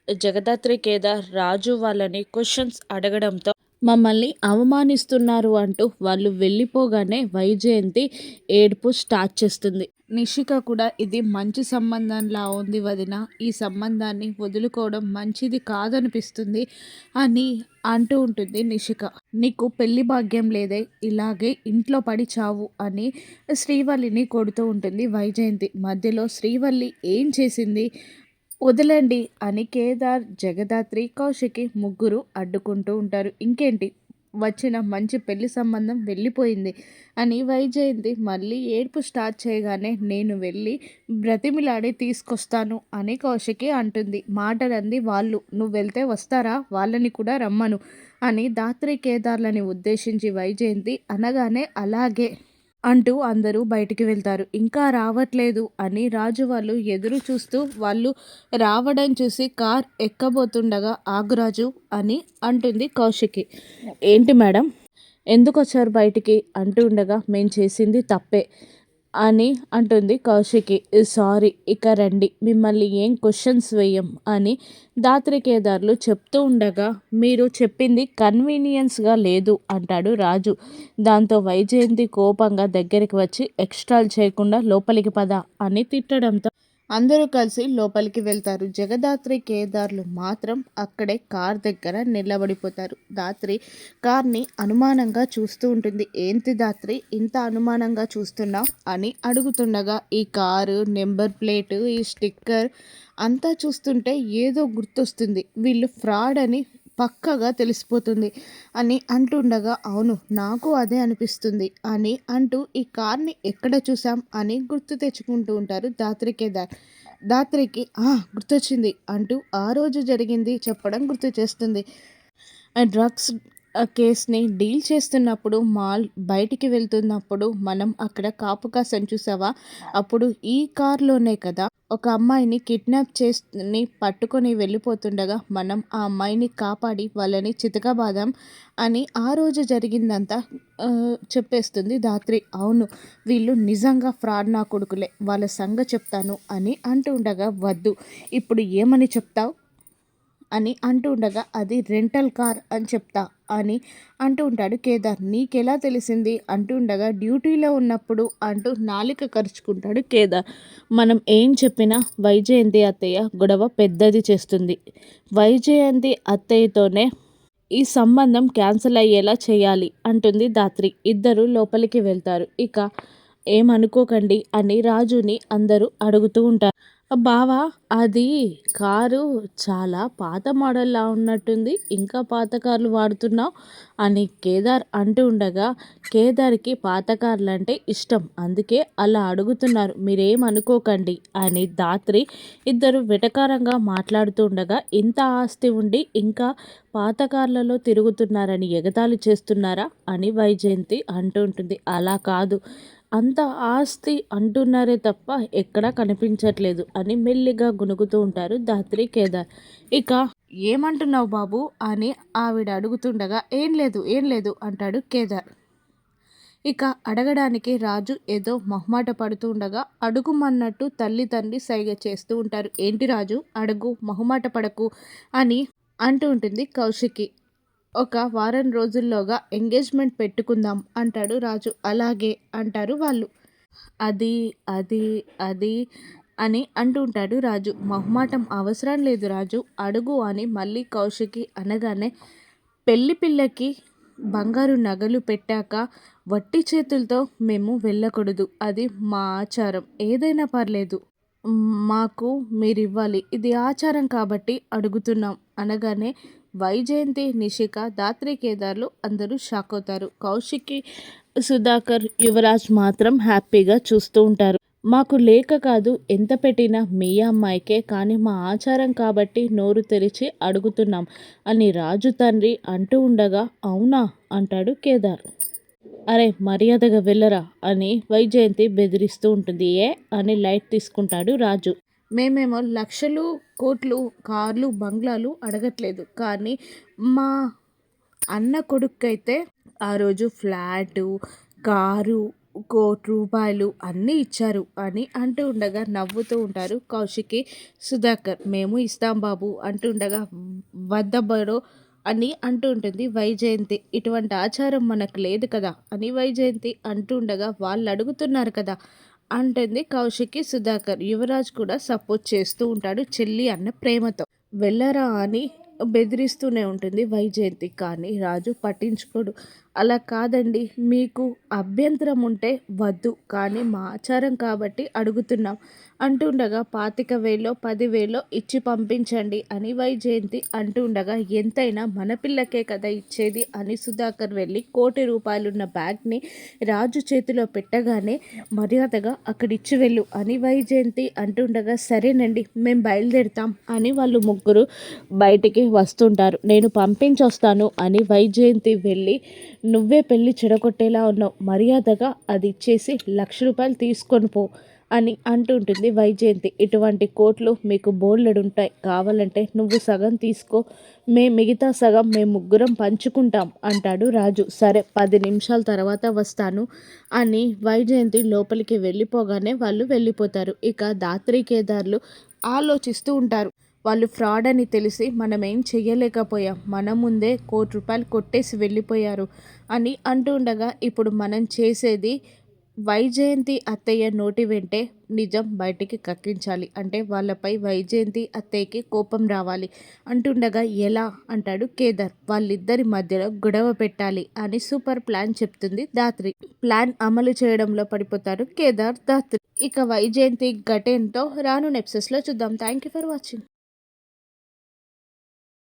జగదాత్రి కేదార్ రాజు వాళ్ళని క్వశ్చన్స్ అడగడంతో మమ్మల్ని అవమానిస్తున్నారు అంటూ వాళ్ళు వెళ్ళిపోగానే వైజయంతి ఏడుపు స్టార్ట్ చేస్తుంది. నిషిక కూడా ఇది మంచి సంబంధంలా ఉంది వదిన, ఈ సంబంధాన్ని వదులుకోవడం మంచిది కాదనిపిస్తుంది అని అంటూ ఉంటుంది నిషిక. నీకు పెళ్లి భాగ్యం లేదే, ఇలాగే ఇంట్లో పడి చావు అని శ్రీవల్లిని కొడుతూ ఉంటుంది వైజయంతి. మధ్యలో శ్రీవల్లి ఏం చేసింది, వదలండి అని కేదార్, జగదాత్రి, కౌశికి ముగ్గురు అడ్డుకుంటూ ఉంటారు. ఇంకేంటి, వచ్చిన మంచి పెళ్లి సంబంధం వెళ్ళిపోయింది అని వైజయంతి మళ్ళీ ఏడుపు స్టార్ట్ చేయగానే నేను వెళ్ళి బ్రతిమిలాడి తీసుకొస్తాను అని కౌశికి అంటుంది. మాటలంది వాళ్ళు, నువ్వు వెళ్తే వస్తారా, వాళ్ళని కూడా రమ్మను అని దాత్రి కేదార్లని ఉద్దేశించి వైజయంతి అనగానే అలాగే అంటూ అందరూ బయటికి వెళ్తారు. ఇంకా రావట్లేదు అని రాజు వాళ్ళు ఎదురు చూస్తూ వాళ్ళు రావడం చూసి కార్ ఎక్కబోతుండగా ఆగురాజు అని అంటుంది కౌశికి. ఏంటి మేడం, ఎందుకు వచ్చారు బయటికి అంటూ ఉండగా మేము చేసింది తప్పే అని అంటుంది కౌశికి. సారీ, ఇక రండి, మిమ్మల్ని ఏం క్వశ్చన్స్ వేయం అని దాత్రి కేదార్లు చెప్తూ ఉండగా మీరు చెప్పింది కన్వీనియన్స్గా లేదు అంటాడు రాజు. దాంతో వైజయంతి కోపంగా దగ్గరికి వచ్చి ఎక్స్ట్రాలు చేయకుండా లోపలికి పద అని తిట్టడంతో అందరూ కలిసి లోపలికి వెళ్తారు. జగదాత్రి కేదార్లు మాత్రం అక్కడే కార్ దగ్గర నిలబడిపోతారు. దాత్రి కార్ని అనుమానంగా చూస్తూ ఉంటుంది. ఏంటి దాత్రి ఇంత అనుమానంగా చూస్తున్నావు అని అడుగుతుండగా ఈ కారు నెంబర్ ప్లేటు, ఈ స్టిక్కర్ అంతా చూస్తుంటే ఏదో గుర్తొస్తుంది, వీళ్ళు ఫ్రాడ్ అని పక్కగా తెలిసిపోతుంది అని అంటుండగా అవును నాకు అదే అనిపిస్తుంది అని అంటూ ఈ కార్ని ఎక్కడ చూసాం అని గుర్తు తెచ్చుకుంటూ ఉంటారు దాత్రి కేదార్. దాత్రికి గుర్తొచ్చింది అంటూ ఆ రోజు జరిగింది చెప్పడం గుర్తు చేస్తుంది. డ్రగ్స్ కేస్ని డీల్ చేస్తున్నప్పుడు మాల్ బయటికి వెళ్తున్నప్పుడు మనం అక్కడ కాపు కాసని చూసావా, అప్పుడు ఈ కార్లోనే కదా ఒక అమ్మాయిని కిడ్నాప్ చేసి పట్టుకొని వెళ్ళిపోతుండగా మనం ఆ అమ్మాయిని కాపాడి వాళ్ళని చితకబాదాం అని ఆ రోజు జరిగిందంతా చెప్పేస్తుంది దాత్రి. అవును వీళ్ళు నిజంగా ఫ్రాడ్ నా కొడుకులే, వాళ్ళ సంగతి చెప్తాను అని అంటూ ఉండగా వద్దు, ఇప్పుడు ఏమని చెప్తావు అని అంటూ ఉండగా అది రెంటల్ కార్ అని చెప్తా అని అంటూ ఉంటాడు కేదార్. నీకెలా తెలిసింది అంటూ ఉండగా డ్యూటీలో ఉన్నప్పుడు అంటూ నాలిక కరుచుకుంటాడు కేదార్. మనం ఏం చెప్పినా వైజయంతి అత్తయ్య గొడవ పెద్దది చేస్తుంది, వైజయంతి అత్తయ్యతోనే ఈ సంబంధం క్యాన్సిల్ అయ్యేలా చేయాలి అంటుంది దాత్రి. ఇద్దరు లోపలికి వెళ్తారు. ఇక ఏమనుకోకండి అని రాజుని అందరూ అడుగుతూ ఉంటారు. బావా, అది కారు చాలా పాత మోడల్లా ఉన్నట్టుంది, ఇంకా పాత కార్లు వాడుతున్నావు అని కేదార్ అంటూ ఉండగా కేదార్కి పాత కార్లు అంటే ఇష్టం, అందుకే అలా అడుగుతున్నారు, మీరేమనుకోకండి అని దాత్రి. ఇద్దరు వెటకారంగా మాట్లాడుతూ ఉండగా ఇంత ఆస్తి ఉండి ఇంకా పాత కార్లలో తిరుగుతున్నారని ఎగతాళి చేస్తున్నారా అని వైజయంతి అంటూ ఉంటుంది. అలా కాదు, అంత ఆస్తి అంటున్నారే తప్ప ఎక్కడా కనిపించట్లేదు అని మెల్లిగా గునుగుతూ ఉంటారు దాత్రి కేదార్. ఇక ఏమంటున్నావు బాబు అని ఆవిడ అడుగుతుండగా ఏం లేదు అంటాడు కేదార్. ఇక అడగడానికి రాజు ఏదో మొహమాట పడుతూ ఉండగా అడుగుమన్నట్టు తల్లి తండ్రి సైగ చేస్తూ ఉంటారు. ఏంటి రాజు అడుగు, మొహమాట పడకు అని అంటూ ఉంటుంది కౌశికి. ఒక వారం రోజుల్లోగా ఎంగేజ్మెంట్ పెట్టుకుందాం అంటాడు రాజు. అలాగే అంటారు వాళ్ళు. అది అది అది అని అంటూ ఉంటాడు రాజు. మొహమాటం అవసరం లేదు రాజు, అడుగు అని మళ్ళీ కౌశికి అనగానే పెళ్లి పిల్లకి బంగారు నగలు పెట్టాక వట్టి చేతులతో మేము వెళ్ళకూడదు, అది మా ఆచారం, ఏదైనా పర్లేదు మాకు మీరివ్వాలి, ఇది ఆచారం కాబట్టి అడుగుతున్నాం అనగానే వైజయంతి, నిషిక, దాత్రి కేదార్లు అందరూ షాక్ అవుతారు. కౌశికి, సుధాకర్, యువరాజ్ మాత్రం హ్యాపీగా చూస్తూ ఉంటారు. మాకు లేక కాదు, ఎంత పెట్టినా మీ అమ్మాయికే, కానీ మా ఆచారం కాబట్టి నోరు తెరిచి అడుగుతున్నాం అని రాజు తండ్రి అంటూ ఉండగా అవునా అంటాడు కేదార్. అరే మర్యాదగా వెళ్ళరా అని వైజయంతి బెదిరిస్తూ ఉంటుంది. అని లైట్ తీసుకుంటాడు రాజు. మేమేమో లక్షలు కోట్లు కార్లు బంగ్లాలు అడగట్లేదు, కానీ మా అన్న కొడుకైతే ఆ రోజు ఫ్లాటు కారు రూ. 1,00,00,000 అన్నీ ఇచ్చారు అని అంటూ ఉండగా నవ్వుతూ ఉంటారు కౌశికి, సుధాకర్. మేము ఇస్తాం బాబు అంటూ ఉండగా వద్దబ్బడో అని అంటూ ఉంటుంది వైజయంతి. ఇటువంటి ఆచారం మనకు లేదు కదా అని వైజయంతి అంటూ ఉండగా వాళ్ళు అడుగుతున్నారు కదా అంటుంది కౌశికి, సుధాకర్. యువరాజ్ కూడా సపోర్ట్ చేస్తూ ఉంటాడు చెల్లి అన్న ప్రేమతో. వెళ్ళరా అని బెదిరిస్తూనే ఉంటుంది వైజయంతి. కానీ రాజు పట్టించుకోడు. అలా కాదండి, మీకు అభ్యంతరం ఉంటే వద్దు, కానీ మా ఆచారం కాబట్టి అడుగుతున్నాం అంటూ ఉండగా 25,000 10,000 ఇచ్చి పంపించండి అని వైజయంతి అంటూ ఉండగా ఎంతైనా మన పిల్లకే కదా ఇచ్చేది అని సుధాకర్ వెళ్ళి ₹1,00,00,000 ఉన్న బ్యాగ్ని రాజు చేతిలో పెట్టగానే మర్యాదగా అక్కడిచ్చి వెళ్ళు అని వైజయంతి అంటుండగా సరేనండి మేము బయలుదేరుతాం అని వాళ్ళు ముగ్గురు బయటికి వస్తుంటారు. నేను పంపించొస్తాను అని వైజయంతి వెళ్ళి నువ్వే పెళ్ళి చెడగొట్టేలా ఉన్నావు, మర్యాదగా అది ఇచ్చేసి ₹1,00,000 తీసుకొని పో అని అంటుంటుంది వైజయంతి. ఇటువంటి కోట్లు మీకు బోలెడుంటాయి, కావాలంటే నువ్వు సగం తీసుకో, మిగతా సగం మేము ముగ్గురం పంచుకుంటాం అంటాడు రాజు. సరే 10 నిమిషాల తర్వాత వస్తాను అని వైజయంతి లోపలికి వెళ్ళిపోగానే వాళ్ళు వెళ్ళిపోతారు. ఇక దాత్రి కేదార్లు ఆలోచిస్తూ ఉంటారు. వాళ్ళు ఫ్రాడ్ అని తెలిసి మనం ఏం చెయ్యలేకపోయాం, మన ముందే ₹1,00,00,000 కొట్టేసి వెళ్ళిపోయారు అని అంటూ ఉండగా ఇప్పుడు మనం చేసేది వైజయంతి అత్తయ్య నోటి వెంటే నిజం బయటికి కక్కించాలి. అంటే వాళ్ళపై వైజయంతి అత్తయ్యకి కోపం రావాలి. అంటుండగా ఎలా అంటాడు కేదార్. వాళ్ళిద్దరి మధ్యలో గొడవ పెట్టాలి అని సూపర్ ప్లాన్ చెప్తుంది దాత్రి. ప్లాన్ అమలు చేయడంలో పడిపోతారు కేదార్, దాత్రి. ఇక వైజయంతి ఘటనతో రాను ఎపిసోడ్స్లో చూద్దాం. Thank you for watching.